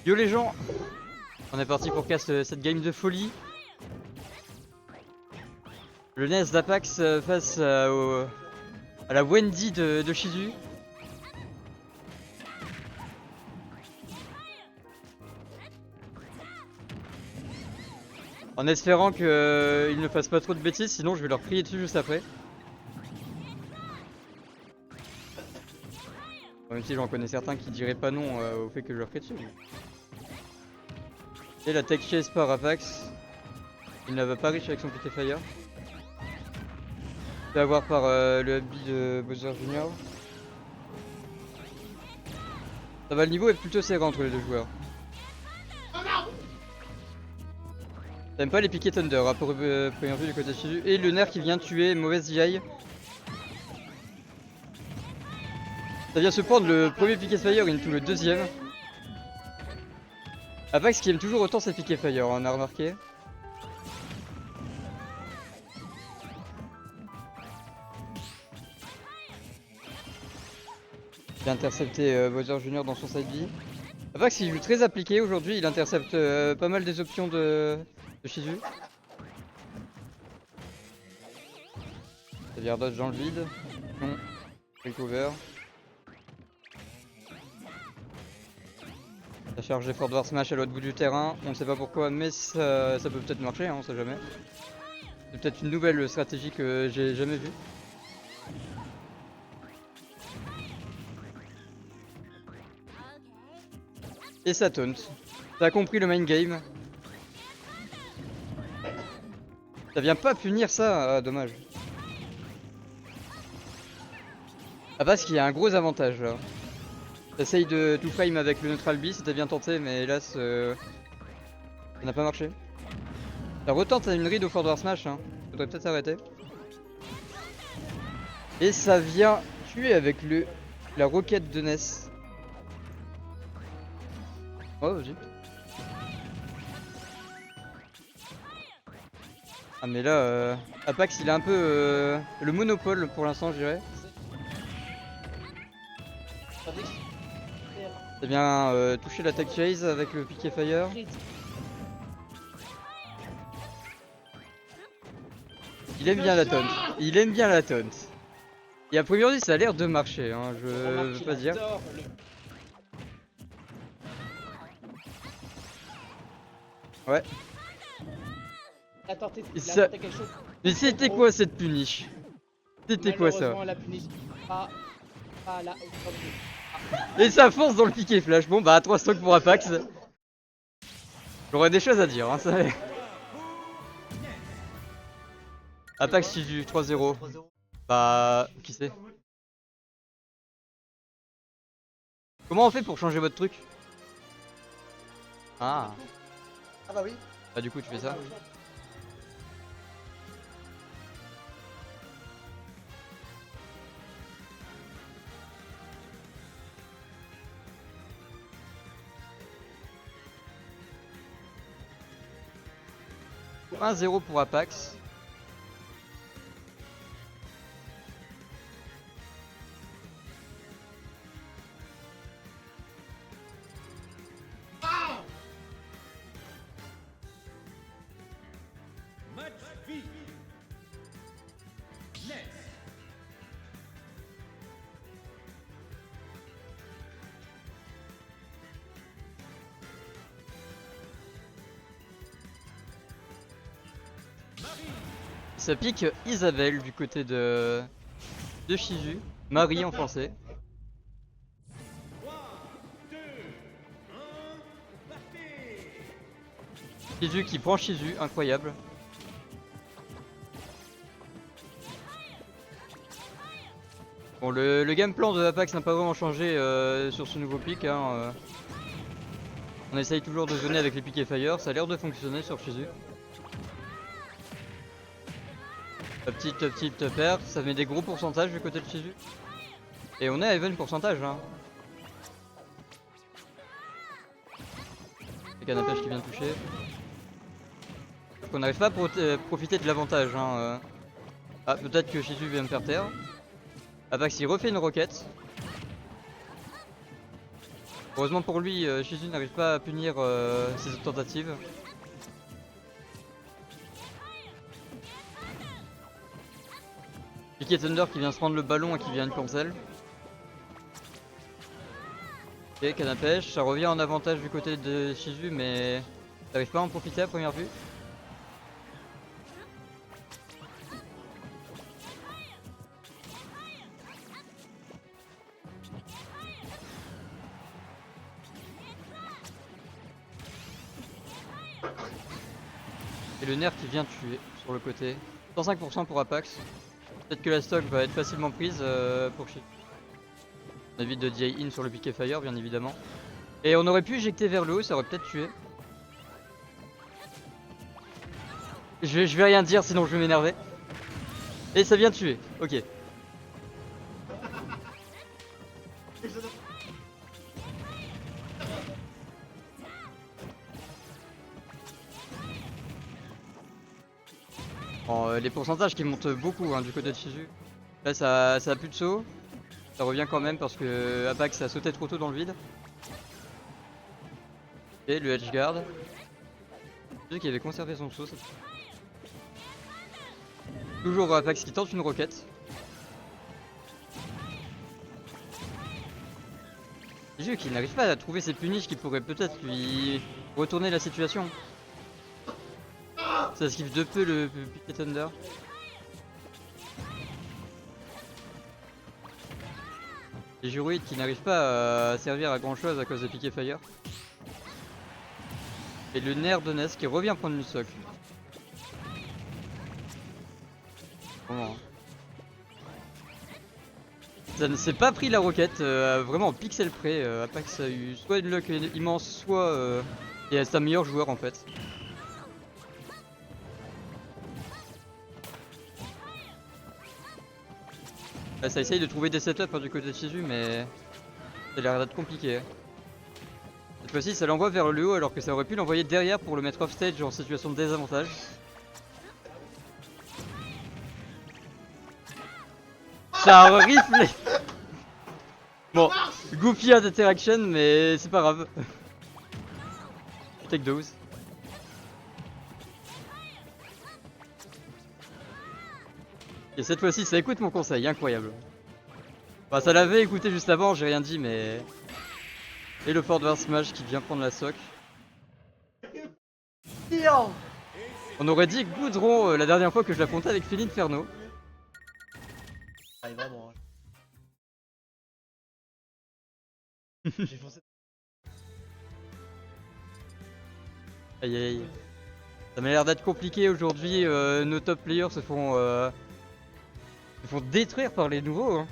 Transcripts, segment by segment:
Yo les gens, on est parti pour cast cette game de folie. Le NES d'Apax face à la Wendy de Shizu. En espérant qu'ils ne fassent pas trop de bêtises, sinon je vais leur crier dessus juste après. Même si j'en connais certains qui diraient pas non au fait que je leur crie dessus. Et la tech chase par Apax. Il n'avait pas riche avec son Piquet Fire. Fait avoir par le habit de Bowser Junior. Ça va, le niveau est plutôt serré entre les deux joueurs. T'aimes pas les piquets Thunder, à première vue du côté de Shizu. Et le nerf qui vient tuer mauvaise DI. Ça vient se prendre le premier Piquet Fire into le deuxième. Apax qui aime toujours autant ses Piquet Fire, on a remarqué. Il a intercepté Bowser Junior dans son side B. Apax il joue très appliqué aujourd'hui, il intercepte pas mal des options de Shizu. C'est-à-dire dodge dans le vide. Non. Recover. La charge d'effort de War Smash à l'autre bout du terrain, on ne sait pas pourquoi, mais ça peut peut-être marcher, hein, on sait jamais. C'est peut-être une nouvelle stratégie que j'ai jamais vue. Et ça taunt. T'as compris le main game. Ça vient pas punir ça, ah, dommage. Ah parce qu'il y a un gros avantage là. T'essayes de tout frame avec le neutral B, c'était bien tenté mais hélas ça n'a pas marché. Ça retente à une ride au Forward Smash, hein. Faudrait peut-être s'arrêter. Et ça vient tuer avec la roquette de NES. Oh vas-y. Ah mais là Apax il a un peu le monopole pour l'instant je dirais. C'est bien toucher la tech chase avec le Piquet Fire. Il aime bien la taunt. Il aime bien la taunt. Et à première vue ça a l'air de marcher, hein, je veux pas dire. Ouais. Mais c'était quoi cette punish? C'était quoi ça? Et ça fonce dans le piqué flash. Bon bah 3 stocks pour Apax. J'aurais des choses à dire, hein, ça. Apax Shizu 3-0. Bah qui c'est? Comment on fait pour changer votre truc? Ah. Ah bah oui. Bah du coup tu fais ça. Oui. 1-0 pour Apax. Ça pique Isabelle du côté de Shizu. Marie en français. Shizu qui prend Shizu, incroyable. Bon le game plan de Apax n'a pas vraiment changé sur ce nouveau pick, hein. On essaye toujours de zoner avec les Piquet Fire, ça a l'air de fonctionner sur Shizu. Petite paire, ça met des gros pourcentages du côté de Shizu. Et on est à even pourcentage, hein. Le canapèche qui vient de toucher. On n'arrive pas à profiter de l'avantage, hein. Ah peut-être que Shizu vient me faire taire. Apax il refait une roquette. Heureusement pour lui, Shizu n'arrive pas à punir ses autres tentatives. Piquet Thunder qui vient se prendre le ballon et qui vient une cancel. Ok, canne à pêche, ça revient en avantage du côté de Shizu, mais n'arrive pas à en profiter à première vue. Et le nerf qui vient tuer sur le côté. 105% pour Apax. Peut-être que la stock va être facilement prise pour Shizu. On évite de DI in sur le piqué fire bien évidemment. Et on aurait pu éjecter vers le haut, ça aurait peut-être tué. Je vais rien dire sinon je vais m'énerver. Et ça vient tuer, ok. Bon, les pourcentages qui montent beaucoup hein, du côté de Shizu. Là ça a plus de saut. Ça revient quand même parce que Apax a sauté trop tôt dans le vide. Et le edge guard. Shizu qui avait conservé son saut. Toujours Apax qui tente une roquette. Shizu qui n'arrive pas à trouver ses punish qui pourraient peut-être lui retourner la situation. Ça esquive de peu le Piquet Thunder. Les Juroïdes qui n'arrivent pas à servir à grand chose à cause de Piquet Fire. Et le nerf de Ness qui revient prendre une soc. Comment ça ne s'est pas pris la roquette, vraiment en pixel près. Apax a eu soit une luck immense, soit et c'est un meilleur joueur en fait. Là, ça essaye de trouver des setups hein, du côté de Shizu, mais ça a l'air d'être compliqué. Cette fois-ci, ça l'envoie vers le haut alors que ça aurait pu l'envoyer derrière pour le mettre off stage en situation de désavantage. Ça a riflé. Bon, goofy interaction, mais c'est pas grave. Take those. Et cette fois-ci, ça écoute mon conseil, incroyable. Bah, ça l'avait écouté juste avant, j'ai rien dit, mais. Et le forward smash qui vient prendre la soc. On aurait dit Goudron la dernière fois que je l'affrontais avec Phil Inferno. Aïe aïe. Ça m'a l'air d'être compliqué aujourd'hui, nos top players se font détruire par les nouveaux. Hein.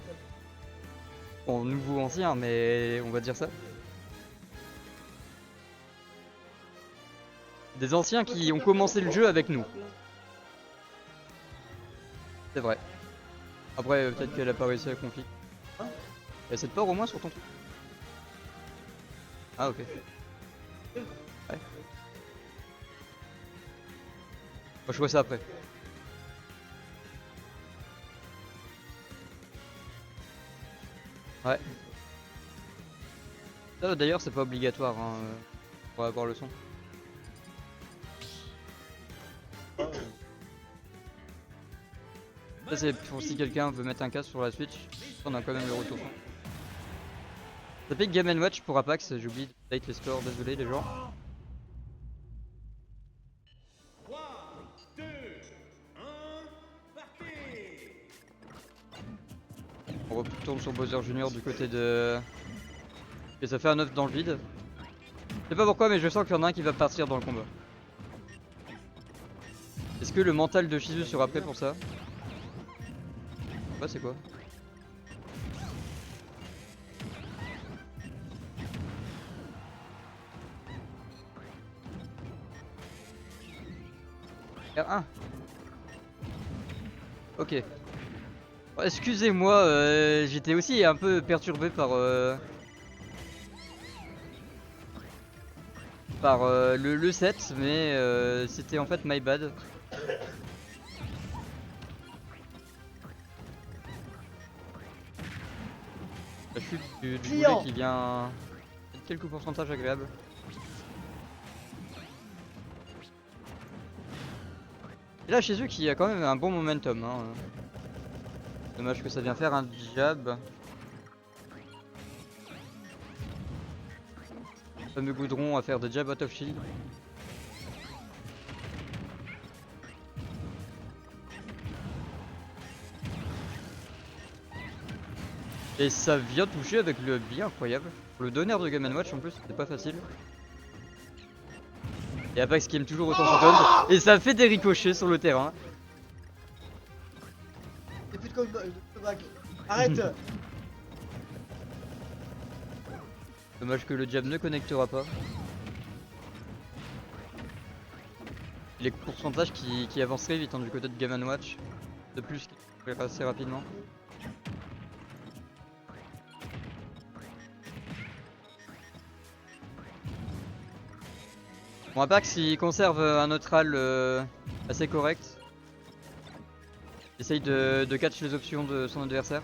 Bon, nouveaux anciens, mais on va dire ça. Des anciens qui ont commencé le jeu avec nous. C'est vrai. Après, peut-être qu'elle a pas réussi à config. Y'a cette peur au moins sur ton truc. Ah ok. Ouais. Moi, je vois ça après. Ouais. Ça d'ailleurs c'est pas obligatoire hein, pour avoir le son. Ça c'est pour si quelqu'un veut mettre un casque sur la Switch, on a quand même le retour. Ça pique Game & Watch pour Apax, j'ai oublié de update les scores, désolé les gens. On retourne sur Bowser Junior du côté de... Et ça fait un 9 dans le vide. Je sais pas pourquoi mais je sens qu'il y en a un qui va partir dans le combat. Est-ce que le mental de Shizu sera prêt pour ça? Ouais c'est quoi? R1. Ok. Bon, excusez-moi, j'étais aussi un peu perturbé par le set, mais c'était en fait my bad. La chute du boulet qui vient quelques pourcentages agréables. Et là Shizu qui a quand même un bon momentum. Hein. Dommage que ça vient faire un jab. Le fameux goudron à faire de jab out of shield. Et ça vient toucher avec le bi incroyable. Pour le donneur de Game & Watch en plus, c'était pas facile. Et Apex qui aime toujours autant son taunt. Et ça fait des ricochets sur le terrain. Y'a plus de comeback. Arrête. Dommage que le jab ne connectera pas. Les pourcentages qui avancent très vite hein, du côté de Game & Watch. De plus, qui pourrait passer rapidement. Bon, Apex il conserve un neutral assez correct. Il essaye de catch les options de son adversaire.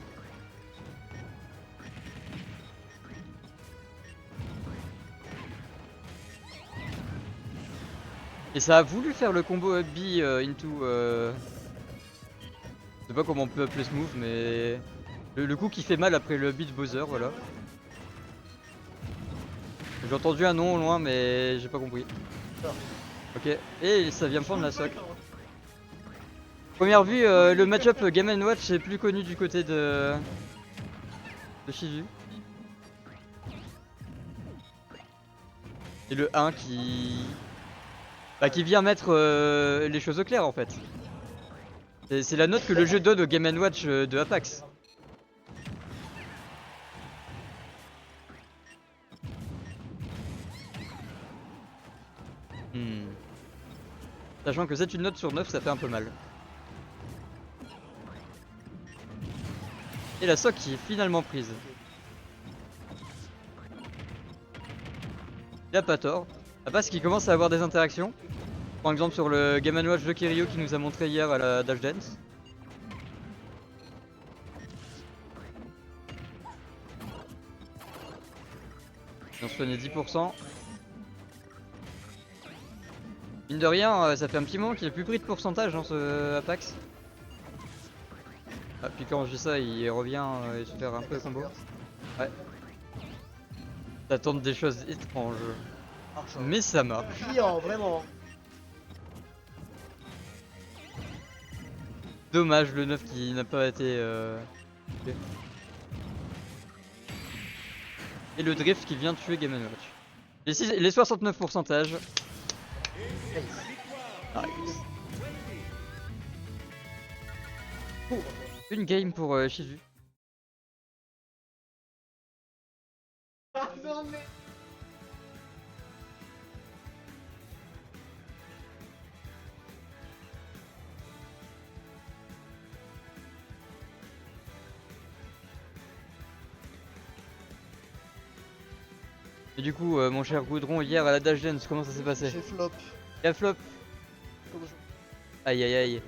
Et ça a voulu faire le combo up B into... Je sais pas comment on peut appeler ce move, mais... Le coup qui fait mal après le beat Bowser, voilà. J'ai entendu un nom au loin, mais j'ai pas compris. Ok, et ça vient prendre la soc. Première vue, le match-up Game & Watch est plus connu du côté de Shizu. Et le 1 qui vient mettre les choses au clair en fait. C'est la note que le jeu donne au Game & Watch de Apex. Sachant que c'est une note sur 9, ça fait un peu mal. Et la soc qui est finalement prise. Il a pas tort. Parce qu'il commence à avoir des interactions. Par exemple sur le Game & Watch de Kiryu qui nous a montré hier à la Dash Dance. On se soignait 10%. Mine de rien, ça fait un petit moment qu'il a plus pris de pourcentage dans ce Apex. Ah, puis quand je dis ça, il revient et se faire un peu combo. Ouais. Ça tente des choses étranges. Mais ça marche. Brillant, vraiment. Dommage le 9 qui n'a pas été... Et le drift qui vient de tuer Game & Watch. Les 69 pourcentages. Nice. Une game pour Shizu. Ah non mais... Et du coup, mon cher Goudron, hier à la Dash Dance, comment ça s'est passé? J'ai flop. Il a flop. Aïe aïe aïe.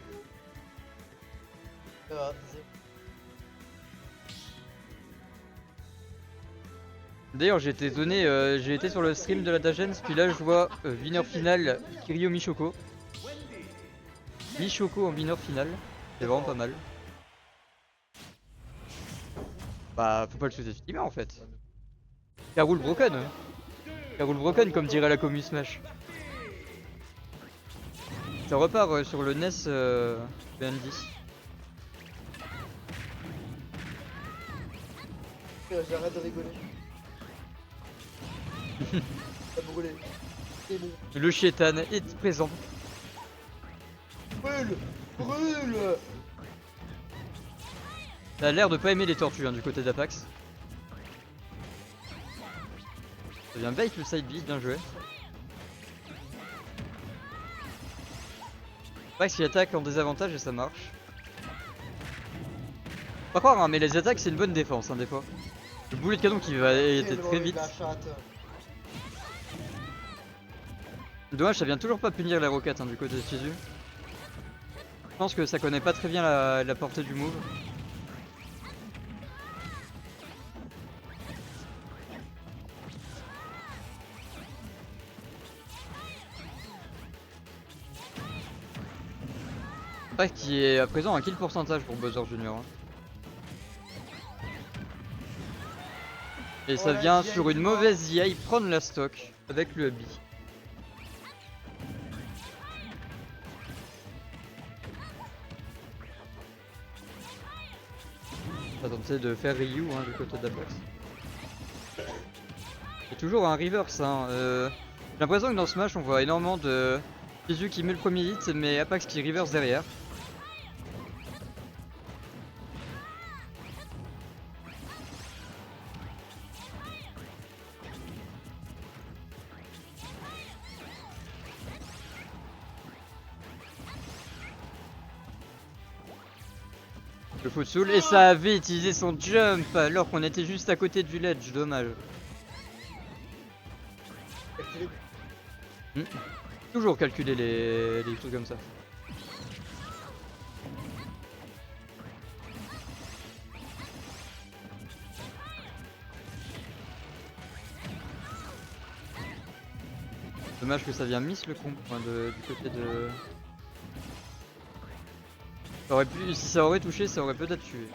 D'ailleurs j'ai été étonné, j'ai été sur le stream de la Dash Dance, puis là je vois winner final Kiryu Michoko. Michoko en winner final, c'est vraiment pas mal. Bah faut pas le sous-estimer en fait. Carol Broken. Carol Broken comme dirait la commu Smash. Ça repart sur le NES BN10. J'arrête de rigoler. Ça brûlé. C'est bon. Le Chétan est présent. Brûle. Brûle. Ça a l'air de pas aimer les tortues hein, du côté d'Apex. Ça vient bait le side B, bien joué. Apex il attaque en désavantage et ça marche. Pas croire hein, mais les attaques c'est une bonne défense hein, des fois. Le boulet de canon qui va être très vite. Dommage ça vient toujours pas punir les roquettes hein, du côté de Shizu. Je pense que ça connaît pas très bien la portée du move. Apax qui est à présent un kill pourcentage pour Bowser Junior. Hein. Et ça la vient GI sur une du mort. mauvaise EA prendre la stock avec le Hubby. On va tenter de faire Ryu hein, du côté d'Apax. C'est toujours un reverse. Hein. J'ai l'impression que dans ce match on voit énormément de Kizu qui met le premier hit mais Apax qui reverse derrière. Le Futsul et ça avait utilisé son jump alors qu'on était juste à côté du ledge, dommage. Toujours calculer les trucs comme ça. Dommage que ça vient miss le comp hein, du côté de... Ça aurait pu, si ça aurait touché, ça aurait peut-être tué.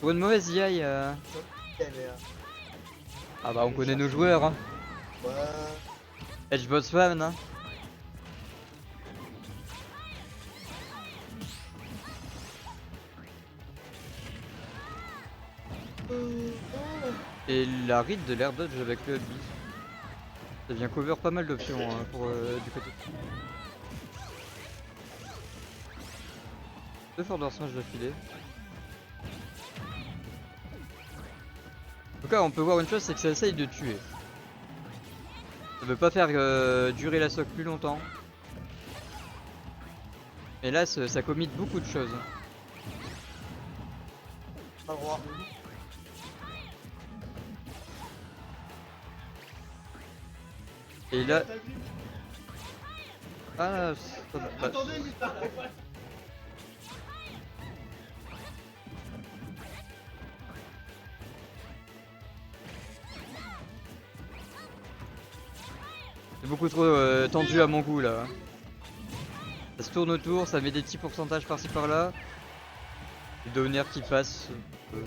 Pour une mauvaise EI... Ah bah on connaît nos joueurs hein. Ouais. Edge Boss Fan hein. Et la read de l'air dodge avec le Hubby. Ça vient cover pas mal d'options hein, pour du côté. Deux Fordor Smash d'affilée. En tout cas on peut voir une chose, c'est que ça essaye de tuer. Ça veut pas faire durer la stock plus longtemps. Mais là ça commit beaucoup de choses. Pas le droit. Et là... Ah, ça... Attendez, mais ça C'est beaucoup trop tendu à mon goût là. Ça se tourne autour, ça met des petits pourcentages par-ci par-là. Les downers qui passent. Il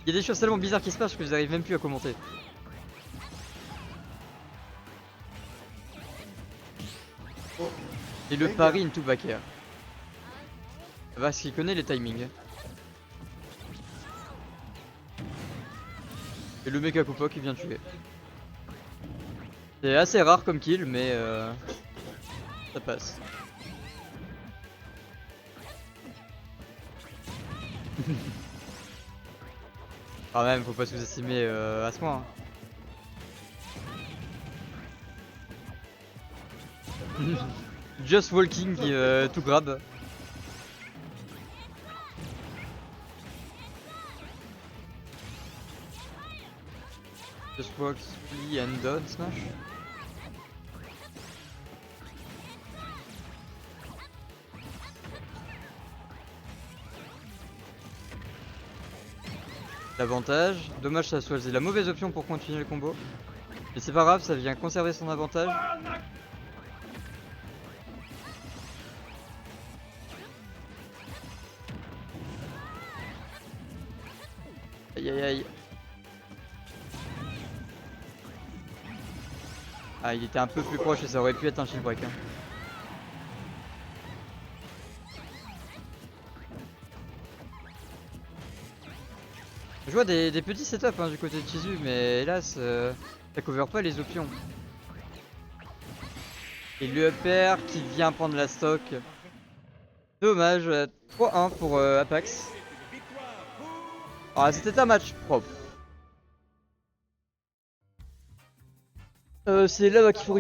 y a des choses tellement bizarres qui se passent que je n'arrive même plus à commenter. Et le pari into back air. Parce qu'il connaît les timings. Et le Mecha Koopa qui vient tuer. C'est assez rare comme kill mais ça passe. Quand même faut pas sous-estimer à ce point. Hein. Just walking to grab. Just walk, split and down smash. L'avantage, dommage ça soit la mauvaise option pour continuer le combo. Mais c'est pas grave, ça vient conserver son avantage. Aïe aïe aïe. Ah il était un peu plus proche et ça aurait pu être un shield break. Hein. Je vois des petits setups hein, du côté de Chizu mais hélas ça couvre pas les options. Et le upper qui vient prendre la stock. Dommage, 3-1 pour Apax. Ah c'était un match propre. C'est là qu'il faut